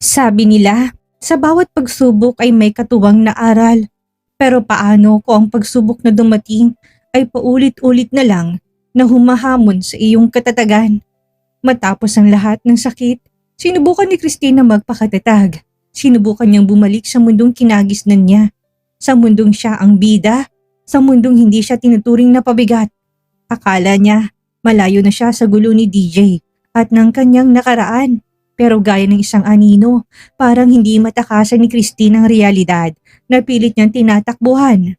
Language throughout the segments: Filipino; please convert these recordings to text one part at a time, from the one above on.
Sabi nila, sa bawat pagsubok ay may katuwang na aral. Pero paano kung ang pagsubok na dumating ay paulit-ulit na lang na humahamon sa iyong katatagan? Matapos ang lahat ng sakit, sinubukan ni Christine na magpakatatag. Sinubukan niyang bumalik sa mundong kinagisnan niya. Sa mundong siya ang bida, sa mundong hindi siya tinuturing na pabigat. Akala niya, malayo na siya sa gulo ni DJ at ng kanyang nakaraan. Pero gaya ng isang anino, parang hindi matakasan ni Christine ang realidad na pilit niyang tinatakbuhan.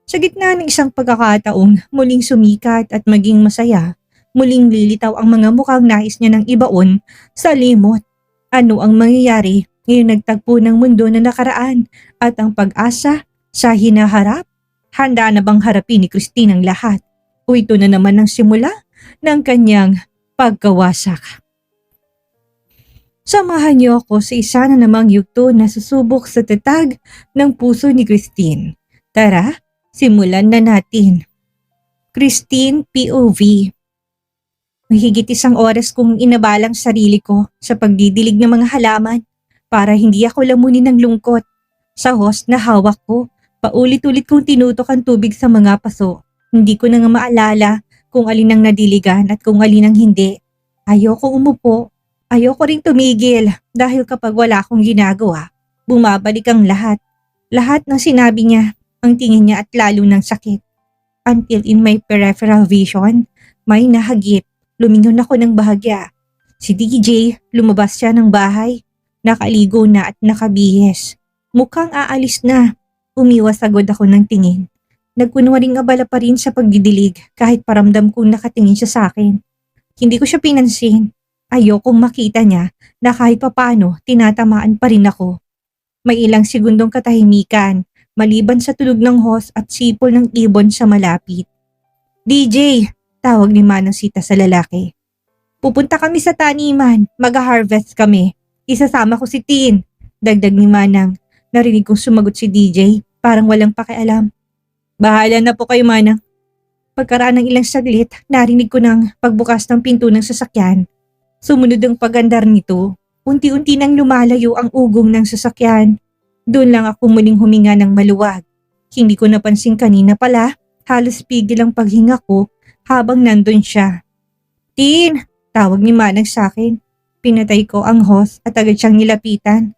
Sa gitna ng isang pagkakataong muling sumikat at maging masaya, muling lilitaw ang mga mukhang nais niya ng ibaon sa limot. Ano ang mangyayari ngayon nagtagpo ng mundo na nakaraan at ang pag-asa sa hinaharap? Handa na bang harapin ni Christine ang lahat? O ito na naman ang simula ng kanyang pagkawasak? Samahan niyo ako sa isa na namang yugto na susubok sa tatag ng puso ni Christine. Tara, simulan na natin. Christine POV. Mahigit 1 oras kong inabalang sarili ko sa pagdidilig ng mga halaman para hindi ako lamunin ng lungkot. Sa hose na hawak ko, paulit-ulit kong tinutok ang tubig sa mga paso. Hindi ko na nga maalala kung alin ang nadiligan at kung alin ang hindi. Ayoko umupo. Ayoko ring tumigil dahil kapag wala akong ginagawa, bumabalik ang lahat. Lahat ng sinabi niya, ang tingin niya at lalo ng sakit. Until in my peripheral vision, may nahagip. Lumingon ako ng bahagya. Si DJ, lumabas siya ng bahay. Nakaligo na at nakabihis. Mukhang aalis na. Umiwas agad ako ng tingin. Nagkunwaring abala pa rin sa pagdidilig kahit paramdam kong nakatingin siya sa akin. Hindi ko siya pinansin. Ayokong makita niya na kahit papano tinatamaan pa rin ako. May ilang segundong katahimikan maliban sa tunog ng hose at sipol ng ibon sa malapit. DJ! Tawag ni Manang Sita sa lalaki. Pupunta kami sa taniman, mag-harvest kami. Isasama ko si Tin. Dagdag ni Manang. Narinig kong sumagot si DJ, parang walang pakialam. Bahala na po kayo, Manang. Pagkaraan ng ilang saglit, narinig ko ng pagbukas ng pinto ng sasakyan. Sumunod ang pagandar nito. Unti-unti nang lumalayo ang ugong ng sasakyan. Doon lang ako muling huminga ng maluwag. Hindi ko napansin kanina pala, halos pigil ang paghinga ko habang nandun siya. Tin! Tawag ni Manang sa akin. Pinatay ko ang hose at agad siyang nilapitan.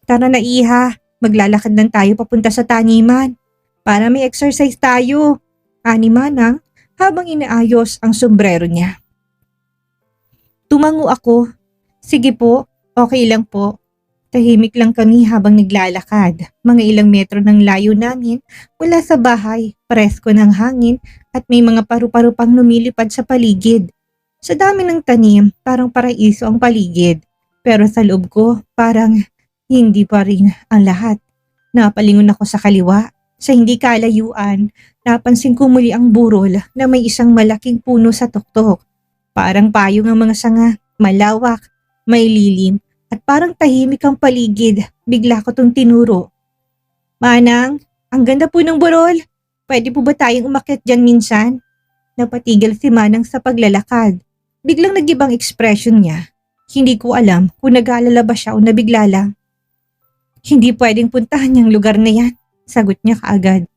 Tara na Iha, maglalakad lang tayo papunta sa taniman. Para may exercise tayo. Ani Manang habang inaayos ang sombrero niya. Tumango ako. Sige po, okay lang po. Tahimik lang kami habang naglalakad. Mga ilang metro ng layo namin mula sa bahay, presko ng hangin at may mga paru-paro pang lumilipad sa paligid. Sa dami ng tanim, parang paraiso ang paligid. Pero sa loob ko, parang hindi pa rin ang lahat. Napalingon ako sa kaliwa. Sa hindi kalayuan, napansin ko muli ang burol na may isang malaking puno sa tuktok. Parang payong ang mga sanga, malawak, may lilim, at parang tahimik ang paligid. Bigla ko tong tinuro. Manang, ang ganda po ng burol. Pwede po ba tayong umakyat dyan minsan? Napatigil si Manang sa paglalakad. Biglang nag-ibang ekspresyon niya. Hindi ko alam kung nag-aalala ba siya o nabigla lang. Hindi pwedeng puntahan niyang lugar na yan, sagot niya kaagad.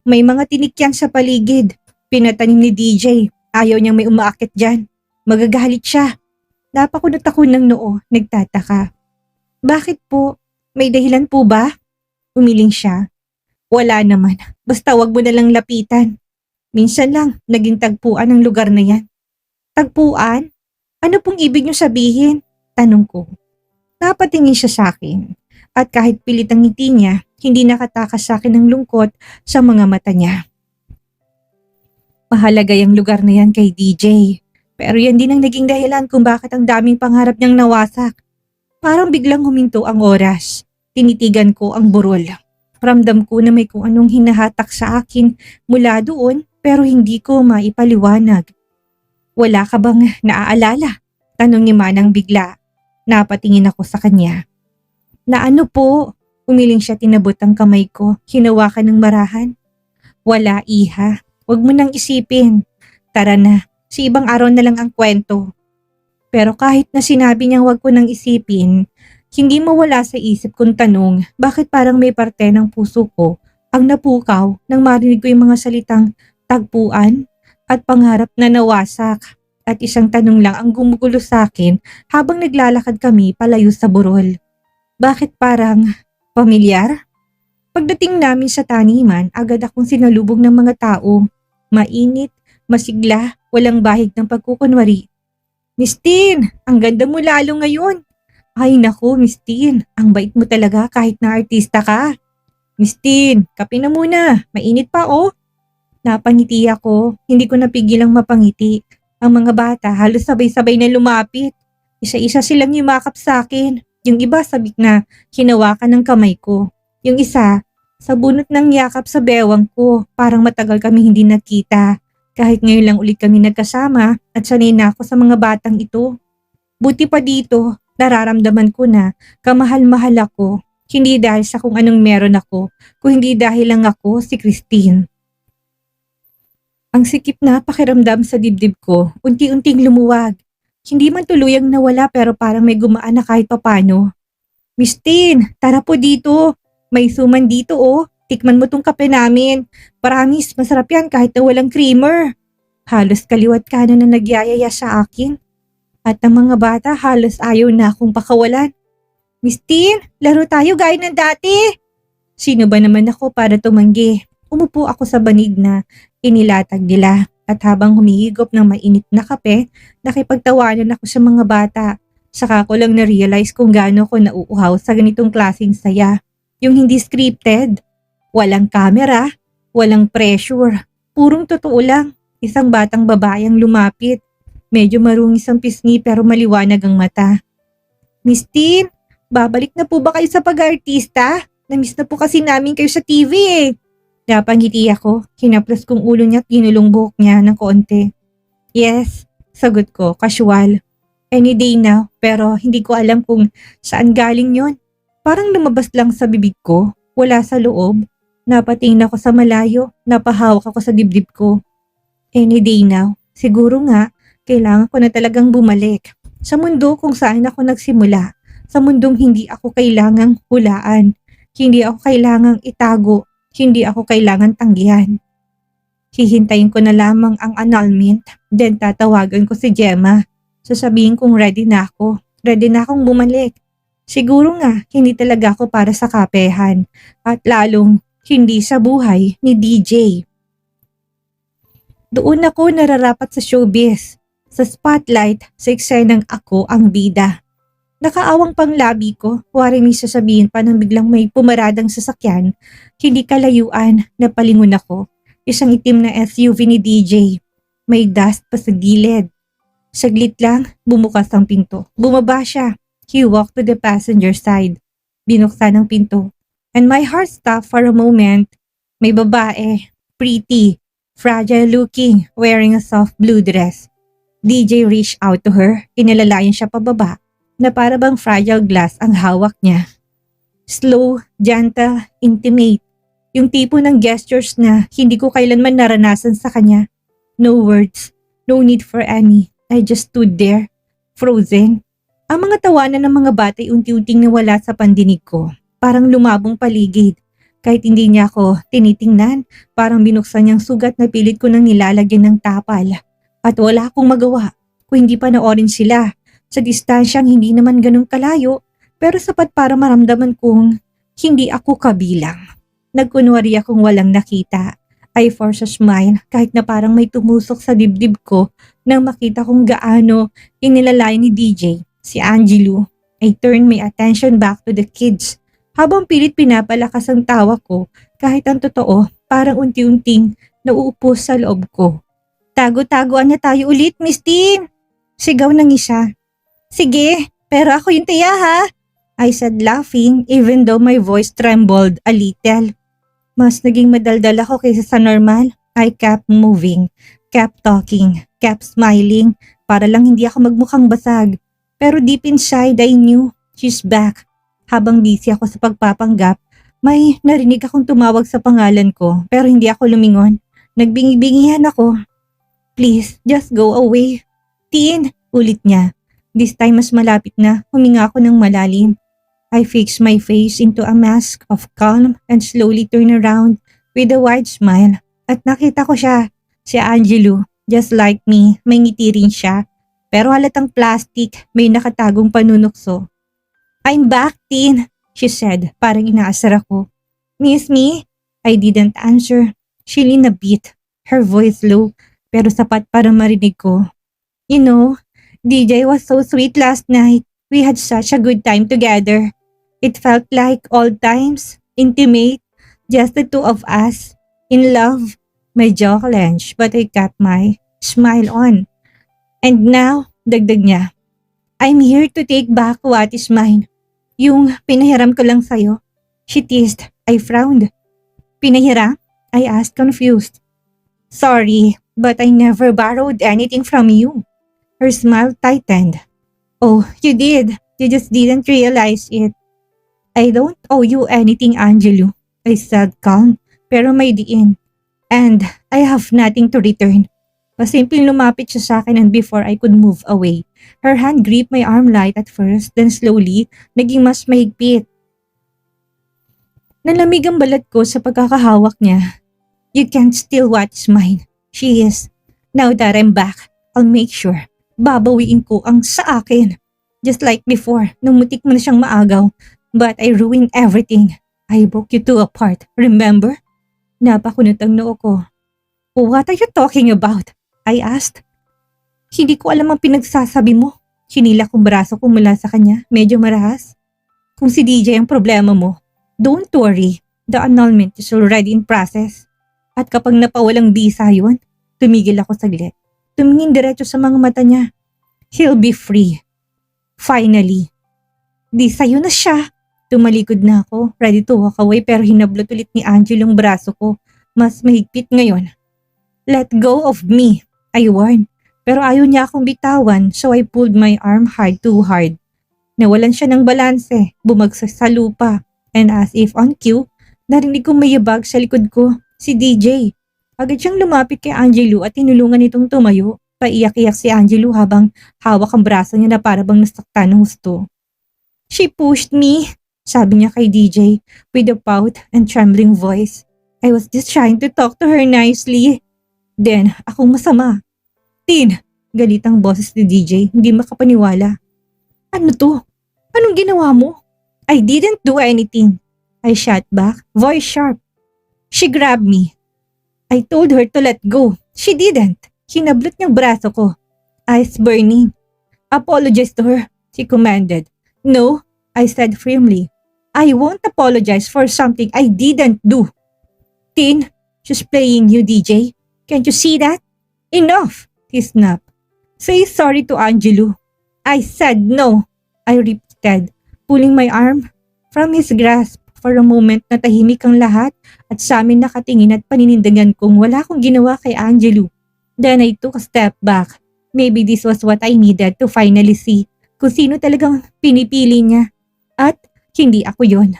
May mga tinikyan sa paligid. Pinatanim ni DJ. Ayaw niyang may umaakyat dyan. Magagalit siya. Napakunot ako ng noo, nagtataka. Bakit po? May dahilan po ba? Umiling siya. Wala naman, basta wag mo na lang lapitan. Minsan lang, naging tagpuan ang lugar na yan. Tagpuan? Ano pong ibig niyo sabihin? Tanong ko. Napatingin siya sa akin. At kahit pilit ang ngiti niya, hindi nakatakas sa akin ng lungkot sa mga mata niya. Mahalaga yung lugar na yan kay DJ. Pero yan din ang naging dahilan kung bakit ang daming pangarap niyang nawasak. Parang biglang huminto ang oras. Tinitigan ko ang burol. Ramdam ko na may kung anong hinahatak sa akin mula doon pero hindi ko maipaliwanag. Wala ka bang naaalala? Tanong ni Manang bigla. Napatingin ako sa kanya. Na ano po? Umiling siya, tinabot ang kamay ko. Hinawakan ng marahan. Wala Iha. Huwag mo nang isipin. Tara na. Si ibang araw na lang ang kwento. Pero kahit na sinabi niyang wag ko nang isipin, Hindi mawala sa isip kong tanong, bakit parang may parte ng puso ko ang napukaw nang marinig ko yung mga salitang tagpuan at pangarap na nawasak. At isang tanong lang ang gumugulo sa akin habang naglalakad kami palayo sa burol. Bakit parang pamilyar? Pagdating namin sa taniman, agad akong sinalubong ng mga tao. Mainit, masigla, walang bahig ng pagkukunwari. Miss Tin, ang ganda mo lalo ngayon. Ay naku, Miss Tin, ang bait mo talaga kahit na artista ka. Miss Tin, kape na muna, mainit pa oh. Napangiti ako, hindi ko napigilang mapangiti. Ang mga bata halos sabay-sabay na lumapit. Isa-isa silang yumakap sa akin. Yung iba sabik na hinawakan ng kamay ko. Yung isa, sa bunot ng yakap sa bewang ko, parang matagal kami hindi nakita. Kahit ngayon lang ulit kami nagkasama at sanay na ako sa mga batang ito. Buti pa dito, nararamdaman ko na kamahal-mahal ako. Hindi dahil sa kung anong meron ako, kung hindi dahil lang ako si Christine. Ang sikip na pakiramdam sa dibdib ko, unti-unting lumuwag. Hindi man tuluyang nawala pero parang may gumaan na kahit papano. Miss Tin, tara po dito. May suman dito oh. Tikman mo tong kape namin. Promise, masarap yan kahit na walang creamer. Halos kaliwat kanan na nagyayaya sa akin. At ang mga bata halos ayaw na akong pakawalan. Miss Tin, laro tayo gaya ng dati. Sino ba naman ako para tumanggi? Umupo ako sa banig na inilatag nila. At habang humihigop ng mainit na kape, nakipagtawanan ako sa mga bata. Saka ko lang na-realize kung gaano ko nauuhaw sa ganitong klaseng saya. Yung hindi scripted. Walang camera, walang pressure. Purong totoo lang. Isang batang babae ang lumapit. Medyo marungis ang pisngi pero maliwanag ang mata. Miss Tin, babalik na po ba kayo sa pag-artista? Namiss na po kasi namin kayo sa TV eh. Napangiti ako, hinaplos kong ulo niya at ginulong buhok niya ng konti. Yes, sagot ko, casual. Any day now, pero hindi ko alam kung saan galing yon. Parang lumabas lang sa bibig ko, wala sa loob. Napatingin ako sa malayo, napahawak ako sa dibdib ko. Any day now, siguro nga, kailangan ko na talagang bumalik. Sa mundo kung saan ako nagsimula, sa mundong hindi ako kailangang hulaan, hindi ako kailangang itago, hindi ako kailangan tanggihan. Hihintayin ko na lamang ang annulment, then tatawagan ko si Gemma. Sasabihin kong ready na akong bumalik. Siguro nga, hindi talaga ako para sa kapehan, at lalong hindi sa buhay ni DJ. Doon ako nararapat sa showbiz, sa spotlight, sa eksenang ako ang bida. Nakaawang pang labi ko, wari may sasabihin pa nang biglang may pumaradang sasakyan, hindi kalayuan, napalingon ako. Isang itim na SUV ni DJ. May dust pa sa gilid. Saglit lang, bumukas ang pinto. Bumaba siya. He walked to the passenger side. Binuksan ang pinto. And my heart stopped for a moment. May babae, pretty, fragile looking, wearing a soft blue dress. DJ reached out to her, inilalayan siya pababa, na para bang fragile glass ang hawak niya. Slow, gentle, intimate. Yung tipo ng gestures na hindi ko kailanman naranasan sa kanya. No words, no need for any. I just stood there, frozen. Ang mga tawanan ng mga batay unti-unting nawala sa pandinig ko. Parang lumabong paligid. Kahit hindi niya ako tinitingnan, parang binuksan niyang sugat na pilit ko nang nilalagyan ng tapal. At wala akong magawa kung hindi panoorin sila. Sa distansyang hindi naman ganun kalayo, pero sapat para maramdaman kong hindi ako kabilang. Nagkunwari akong walang nakita. I forced a smile kahit na parang may tumusok sa dibdib ko nang makita kong gaano inilalay ni DJ, si Angelo. I turned my attention back to the kids habang pilit pinapalakas ang tawa ko kahit ang totoo parang unti-unting nauupo sa loob ko. Tago-tagoan na tayo ulit, Miss Tin! Sigaw ng isa. Sige, pero ako yung tiya ha, I said laughing even though my voice trembled a little. Mas naging madaldal ako kaysa sa normal. I kept moving, kept talking, kept smiling para lang hindi ako magmukhang basag. Pero deep inside I knew she's back. Habang busy ako sa pagpapanggap, may narinig akong tumawag sa pangalan ko pero hindi ako lumingon. Nagbingi-bingihan ako. Please, just go away. Tin, ulit niya. This time mas malapit na, huminga ako ng malalim. I fixed my face into a mask of calm and slowly turned around with a wide smile. At nakita ko siya, si Angelo. Just like me, may ngiti rin siya. Pero halatang plastic, may nakatagong panunukso. I'm back, Tin, she said, parang inaasar ako. Miss me? I didn't answer. She leaned a bit, her voice low, pero sapat para marinig ko. You know, DJ was so sweet last night. We had such a good time together. It felt like old times, intimate, just the two of us, in love. My jaw clenched but I kept my smile on. And now, dagdag niya, I'm here to take back what is mine. Yung pinahiram ko lang sa'yo. She teased. I frowned. Pinahiram? I asked confused. Sorry, but I never borrowed anything from you. Her smile tightened. Oh, you did. You just didn't realize it. I don't owe you anything, Angelo. I said calm, pero may diin. And I have nothing to return. Pasimpleng lumapit siya sa akin and before I could move away, her hand gripped my arm light at first, then slowly, naging mas mahigpit. Nalamig ang balat ko sa pagkakahawak niya. You can't steal what's mine. She is. Now that I'm back, I'll make sure. Babawiin ko ang sa akin. Just like before, nung mutik mo na siyang maagaw. But I ruined everything. I broke you two apart, remember? Napakunot ang noo ko. What are you talking about? I asked. Hindi ko alam ang pinagsasabi mo. Hinila kong braso ko mula sa kanya, medyo marahas. Kung si DJ ang problema mo, don't worry. The annulment is already in process. At kapag napawalang bisa yun, tumigil ako saglit. Tumingin diretso sa mga mata niya. He'll be free. Finally. Di sa'yo na siya. Tumalikod na ako, ready to walk away pero hinablot ulit ni Angelo ang braso ko. Mas mahigpit ngayon. Let go of me, I warned. Pero ayaw niya akong bitawan so I pulled my arm hard too hard. Nawalan siya ng balanse, bumagsak sa lupa. And as if on cue, narinig kong may yabag sa likod ko, si DJ. Agad siyang lumapit kay Angelo at tinulungan itong tumayo. Paiyak-iyak si Angelo habang hawak ang braso niya na para bang nasaktan ng husto. She pushed me, sabi niya kay DJ with a pout and trembling voice. I was just trying to talk to her nicely. Then, akong masama. Tin, galit ang boses ni DJ, hindi makapaniwala. Ano to? Anong ginawa mo? I didn't do anything. I shot back, voice sharp. She grabbed me. I told her to let go. She didn't. Hinablot niyang braso ko. Eyes burning. Apologize to her, she commanded. No, I said firmly. I won't apologize for something I didn't do. Tin, she's playing you, DJ. Can't you see that? Enough, he snapped. Say sorry to Angelo. I said no, I repeated, pulling my arm from his grasp. For a moment natahimik ang lahat at sa amin nakatingin at paninindigan kong wala akong ginawa kay Angelo. Then I took a step back. Maybe this was what I needed to finally see kung sino talagang pinipili niya. At hindi ako yon.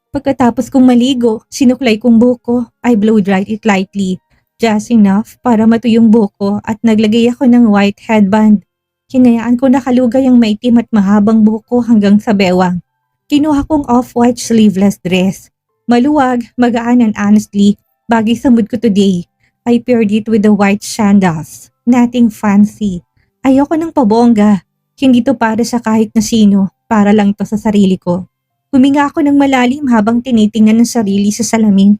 Pagkatapos kong maligo, sinuklay kong buhok ko. I blow-dried it lightly, just enough para matuyong buhok ko at naglagay ako ng white headband. Hinayaan ko nakalugay ang maitim at mahabang buhok ko hanggang sa bewang. Kinuha kong off-white sleeveless dress. Maluwag, magaan and honestly, bagay sa mood ko today. I paired it with the white sandals. Nothing fancy. Ayoko ng pabongga. Hindi to para sa kahit na sino. Para lang to sa sarili ko. Huminga ako ng malalim habang tinitingnan ng sarili sa salamin.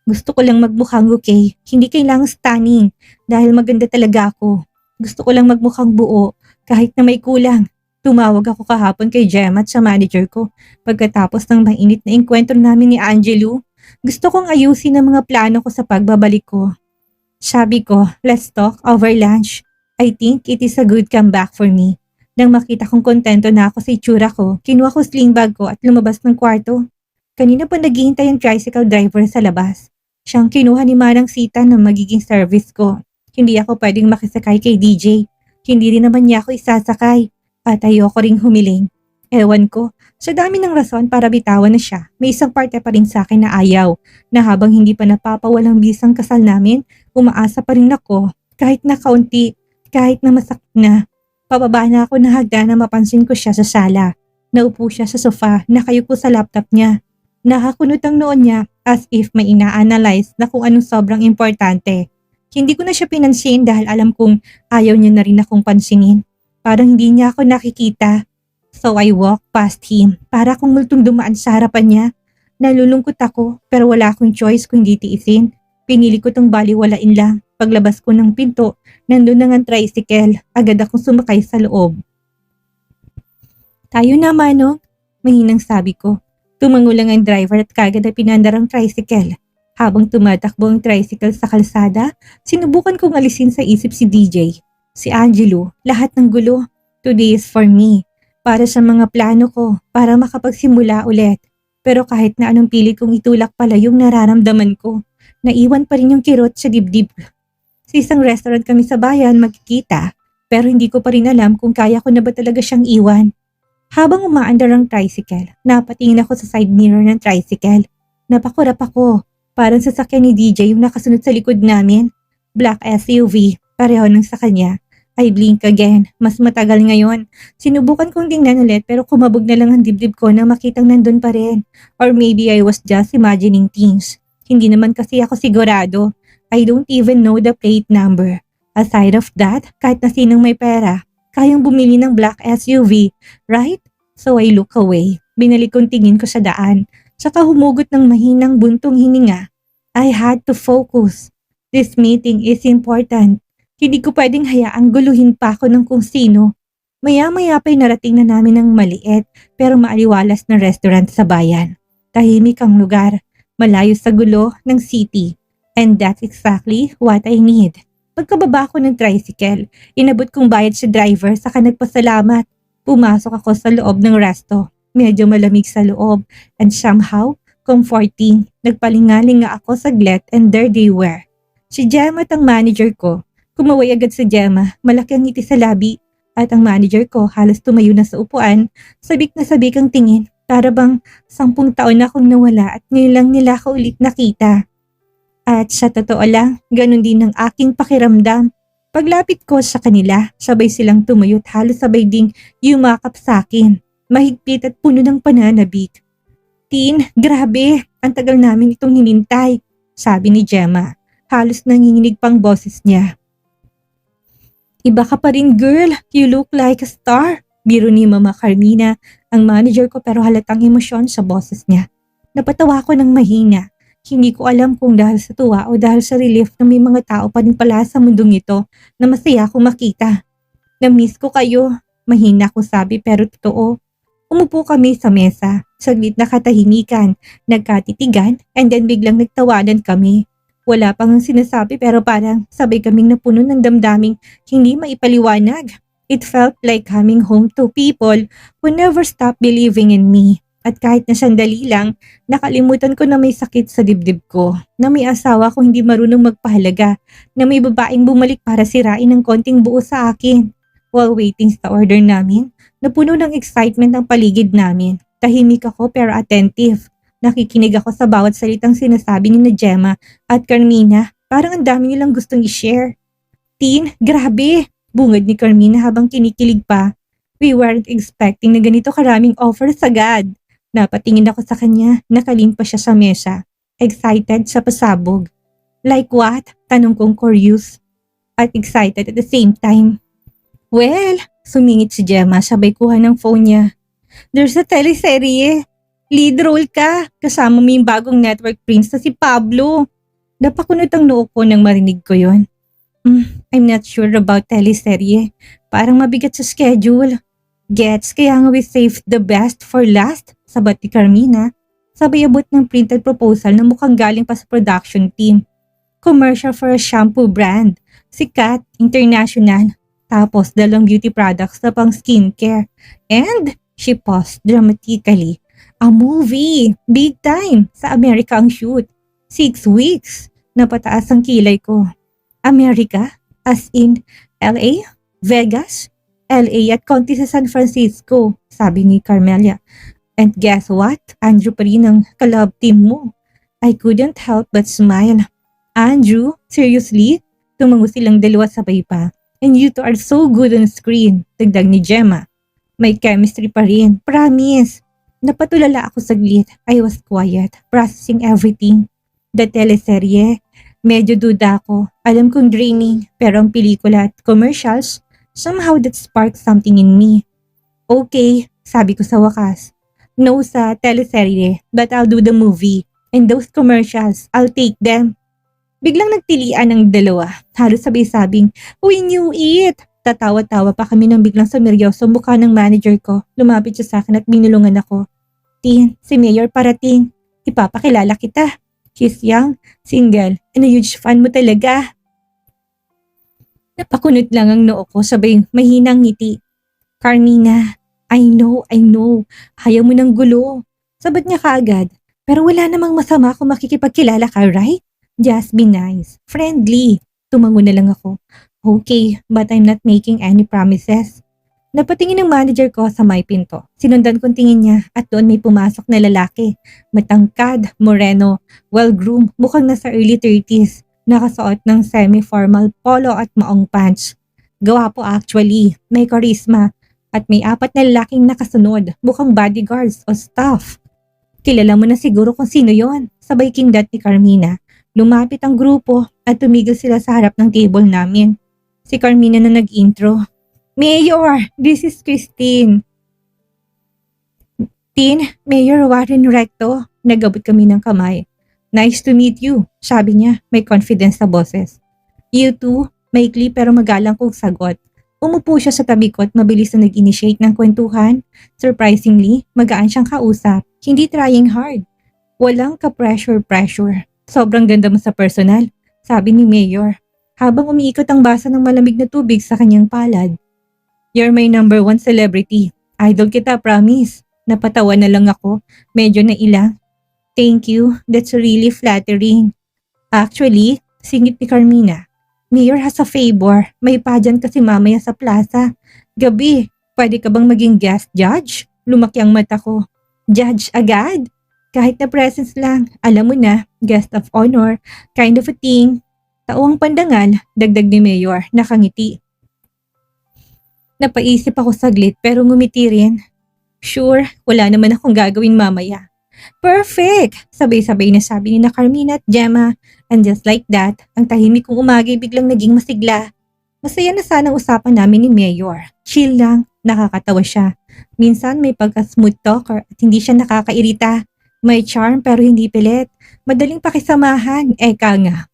Gusto ko lang magmukhang okay. Hindi kailangang stunning dahil maganda talaga ako. Gusto ko lang magmukhang buo kahit na may kulang. Tumawag ako kahapon kay Gemma at sa manager ko pagkatapos ng mainit na engkwentro namin ni Angelo. Gusto kong ayusin ang mga plano ko sa pagbabalik ko. Sabi ko, let's talk over lunch. I think it is a good comeback for me. Nang makita kong kontento na ako sa itsura ko, kinuha ko sling bag ko at lumabas ng kwarto. Kanina pa naghihintay ang tricycle driver sa labas. Siyang kinuha ni Manang Sita na magiging service ko. Hindi ako pwedeng makisakay kay DJ. Hindi rin naman niya ako isasakay. At ayoko ring humiling. Ewan ko, sa dami ng rason para bitawan na siya, may isang parte pa rin sa akin na ayaw. Na habang hindi pa napapawalang bisang kasal namin, umaasa pa rin ako. Kahit na kaunti, kahit na masakit na. Pababa na ako ng hagdan na mapansin ko siya sa sala. Naupo siya sa sofa, nakayuko sa laptop niya. Nakakunot ang noon niya as if may ina-analyze na kung anong sobrang importante. Hindi ko na siya pinansin dahil alam kong ayaw niya na rin akong pansinin. Parang hindi niya ako nakikita. So I walked past him para akong multong dumaan sa harapan niya. Nalulungkot ako pero wala akong choice kung hindi tiisin. Pinili ko tong baliwalain lang. Paglabas ko ng pinto, nandun na nga tricycle. Agad akong sumakay sa loob. Tayo na, Manong, mahinang sabi ko. Tumango lang ang driver at kagad ay pinandar ang tricycle. Habang tumatakbo ang tricycle sa kalsada, sinubukan kong alisin sa isip si DJ. Si Angelo, lahat ng gulo. Today is for me. Para sa mga plano ko, para makapagsimula ulit. Pero kahit na anong pili kong itulak pala yung nararamdaman ko, naiwan pa rin yung kirot sa dibdib. Sa isang restaurant kami sa bayan magkikita, pero hindi ko pa rin alam kung kaya ko na ba talaga siyang iwan. Habang umaandar ang tricycle, napatingin ako sa side mirror ng tricycle. Napakurap ako. Parang sasakyan ni DJ yung nakasunod sa likod namin. Black SUV, pareho ng sa kanya. I blink again, mas matagal ngayon. Sinubukan kong tingnan ulit pero kumabog na lang ang dibdib ko na makitang nandun pa rin. Or maybe I was just imagining things. Hindi naman kasi ako sigurado. I don't even know the plate number. Aside of that, kahit na sinong may pera, kayang bumili ng black SUV, right? So I look away. Binalik kong tingin ko sa daan. Saka humugot ng mahinang buntong hininga. I had to focus. This meeting is important. Hindi ko pwedeng hayaang guluhin pa ako ng kung sino. Maya-maya pa'y narating na namin ng maliit pero maaliwalas na restaurant sa bayan. Tahimik ang lugar, malayo sa gulo ng city. And that's exactly what I need. Pagkababa ko ng tricycle, inabot kong bayad sa driver saka nagpasalamat. Pumasok ako sa loob ng resto. Medyo malamig sa loob and somehow comforting. Nagpalingaling nga ako saglit and there they were. Si Gemma at ang manager ko. Kumaway agad si Gemma, malaki ang ngiti sa labi. At ang manager ko halos tumayo na sa upuan, sabik na sabik ang tingin. Para bang 10 taon na akong nawala at ngayon lang nila ako ulit nakita. At sa totoo lang, ganun din ang aking pakiramdam. Paglapit ko sa kanila, sabay silang tumayo at halos sabay ding yumakap sa akin. Mahigpit at puno ng pananabik. Tin, grabe, ang tagal namin itong hinintay, sabi ni Gemma. Halos nanginginig pang boses niya. Iba ka pa rin girl, you look like a star. Biro ni Mama Carmina, ang manager ko pero halatang emosyon sa boses niya. Napatawa ko ng mahina. Hindi ko alam kung dahil sa tuwa o dahil sa relief na may mga tao pa rin pala sa mundong ito na masaya akong makita. Na-miss ko kayo, mahina ko sabi pero totoo. Umupo kami sa mesa, saglit na katahimikan, nagkatitigan, and then biglang nagtawanan kami. Wala pang sinasabi pero parang sabay kaming napuno ng damdaming hindi maipaliwanag. It felt like coming home to people who never stopped believing in me. At kahit na sandali lang, nakalimutan ko na may sakit sa dibdib ko, na may asawa ko hindi marunong magpahalaga, na may babaeng bumalik para sirain ng konting buo sa akin. While waiting sa order namin, napuno ng excitement ang paligid namin. Tahimik ako pero attentive. Nakikinig ako sa bawat salitang sinasabi ni Gemma at Carmina. Parang ang dami nilang gustong i-share. Tin, grabe! Bungad ni Carmina habang kinikilig pa. We weren't expecting na ganito karaming offers agad. Napatingin ako sa kanya, nakalimpa siya sa mesa. Excited sa pasabog. Like what? Tanong kong curious. At excited at the same time. Well, sumingit si Gemma sabay kuha ng phone niya. There's a teleserye. Lead role ka. Kasama mo yung bagong network prince na si Pablo. Napakunot ang noo ko nang marinig ko yon. I'm not sure about teleserye. Parang mabigat sa schedule. Gets, kaya nga we saved the best for last, sabat ni Carmina. Sabay abot ng printed proposal na mukhang galing pa sa production team. Commercial for a shampoo brand. Sikat, international. Tapos dalawang beauty products na pang skincare. And, she paused dramatically. A movie! Big time! Sa Amerika ang shoot. 6 weeks. Napataas ang kilay ko. Amerika? As in, LA? Vegas? LA at konti sa San Francisco, sabi ni Carmelia. And guess what? Andrew pa rin ang kalab team mo. I couldn't help but smile. Andrew? Seriously? Tumango silang dalawa sabay pa. And you two are so good on screen, dagdag ni Gemma. May chemistry pa rin, promise. Napatulala ako saglit. I was quiet, processing everything. The teleserye, medyo duda ako. Alam kong draining, pero ang pelikula at commercials, somehow that sparked something in me. Okay, sabi ko sa wakas. No sa teleserye, but I'll do the movie. And those commercials, I'll take them. Biglang nagtilian ang dalawa. Halos sabay-sabing, "We knew it!" Tatawa-tawa pa kami nang biglang sumeryoso mukha ng manager ko. Lumapit siya sa akin at binulungan ako. "Tin, si Mayor parating. Ipapakilala kita. She's young, single, and a huge fan mo talaga." Napakunot lang ang noo ko sabay mahinang ngiti. "Carmina, I know. Ayaw mo ng gulo." Sabat niya kaagad. "Pero wala namang masama kung makikipagkilala ka, right? Just be nice, friendly." Tumango na lang ako. "Okay, but I'm not making any promises." Napatingin ng manager ko sa may pinto. Sinundan kong tingin niya at doon may pumasok na lalaki. Matangkad, moreno, well-groomed, mukhang nasa early 30s. Nakasuot ng semi-formal polo at maong pants. Gwapo actually, may charisma. At may 4 na lalaking nakasunod, mukhang bodyguards o staff. "Kilala mo na siguro kung sino yon," sabay kingdat ni Carmina. Lumapit ang grupo at tumigil sila sa harap ng table namin. Si Carmina na nag-intro. "Mayor, this is Christine." "Tin, Mayor Warren Recto." Nagabot kami ng kamay. "Nice to meet you," sabi niya, may confidence sa boses. "You too," maikli pero magalang kong sagot. Umupo siya sa tabi ko at mabilis na nag-initiate ng kwentuhan. Surprisingly, magaan siyang kausap, hindi trying hard. Walang ka-pressure. "Sobrang ganda mo sa personal," sabi ni Mayor, habang umiikot ang basa ng malamig na tubig sa kanyang palad. "You're my number 1 celebrity. Idol kita, promise." Napatawa na lang ako, medyo nailang. "Thank you, that's really flattering." Actually, singit ni Carmina, "Mayor has a favor. May pageant kasi mamaya sa plaza. Gabi, pwede ka bang maging guest judge?" Lumaki ang mata ko. "Judge agad? Kahit na presence lang, alam mo na, guest of honor, kind of a thing." Tauang pandangal, dagdag ni Mayor, nakangiti. Napaisip ako saglit pero ngumiti rin. "Sure, wala naman akong gagawin mamaya." "Perfect!" Sabay-sabay na sabi ni na Carmina at Gemma. And just like that, ang tahimik kong umagay biglang naging masigla. Masaya na sana ang usapan namin ni Mayor. Chill lang, nakakatawa siya. Minsan may pagka-smooth talker at hindi siya nakakairita. May charm pero hindi pilit. Madaling pakisamahan, eka nga.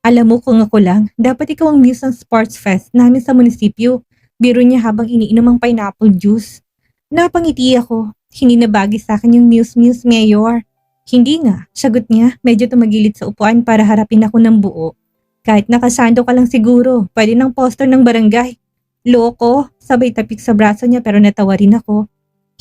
"Alam mo kung ako lang, dapat ikaw ang muse ng sports fest namin sa munisipyo." Biro niya habang iniinom ang pineapple juice. Napangiti ako. Hindi na bagay sa akin yung muse, Mayor. "Hindi nga," sagot niya, medyo tumagilid sa upuan para harapin ako ng buo. "Kahit nakasando ka lang siguro, pwede ng poster ng barangay." "Loko," sabay tapik sa braso niya pero natawa rin ako.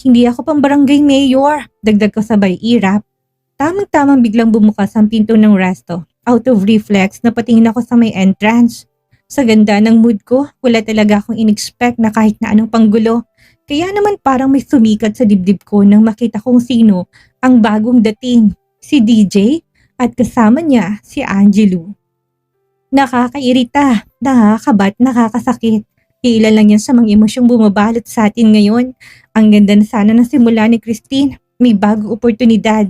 "Hindi ako pang barangay Mayor," dagdag ko sabay irap. Tamang-tamang biglang bumukas ang pinto ng resto. Out of reflex, napatingin ako sa may entrance. Sa ganda ng mood ko, wala talaga akong in-expect na kahit na anong panggulo. Kaya naman parang may sumikat sa dibdib ko nang makita kong sino ang bagong dating, si DJ at kasama niya si Angelo. Nakakairita, nakakabat, nakakasakit. Ilan lang yan sa mga emosyong bumabalot sa atin ngayon. Ang ganda na sana ng simula ni Christine. May bagong oportunidad.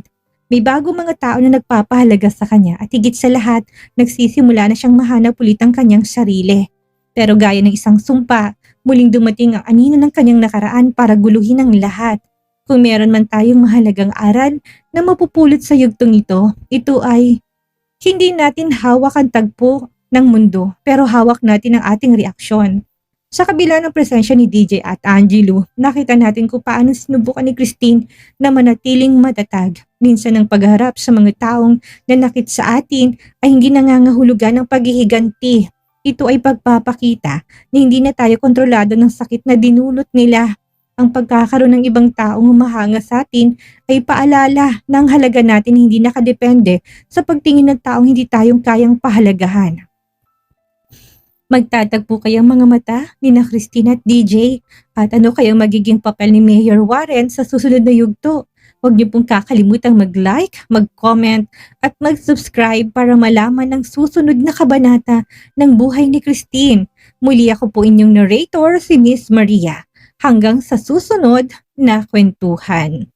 May bagong mga tao na nagpapahalaga sa kanya at higit sa lahat, nagsisimula na siyang mahanap ulit ang kanyang sarili. Pero gaya ng isang sumpa, muling dumating ang anino ng kanyang nakaraan para guluhin ang lahat. Kung meron man tayong mahalagang aral na mapupulot sa yugtong ito ay hindi natin hawak ang tagpo ng mundo pero hawak natin ang ating reaksyon. Sa kabila ng presensya ni DJ at Angelo, nakita natin kung paano sinubukan ni Christine na manatiling matatag. Minsan ang pagharap sa mga taong nanakit sa atin ay hindi nangangahulugan ng paghihiganti. Ito ay pagpapakita na hindi na tayo kontrolado ng sakit na dinulot nila. Ang pagkakaroon ng ibang taong humahanga sa atin ay paalala na ang halaga natin hindi nakadepende sa pagtingin ng taong hindi tayong kayang pahalagahan. Magtatagpo kayang mga mata ni na Christine at DJ at ano kayang magiging papel ni Mayor Warren sa susunod na yugto? Huwag niyo pong kakalimutang mag-like, mag-comment at mag-subscribe para malaman ang susunod na kabanata ng buhay ni Christine. Muli ako po inyong narrator, si Miss Maria. Hanggang sa susunod na kwentuhan.